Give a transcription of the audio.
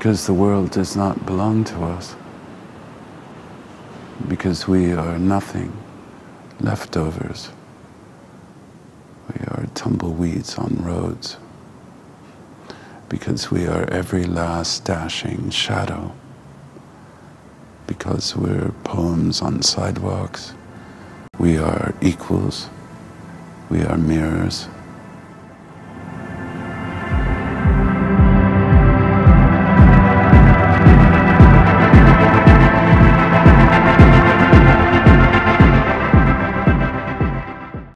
Because the world does not belong to us. Because we are nothing, leftovers. We are tumbleweeds on roads. Because we are every last dashing shadow. Because we're poems on sidewalks. We are equals. We are mirrors.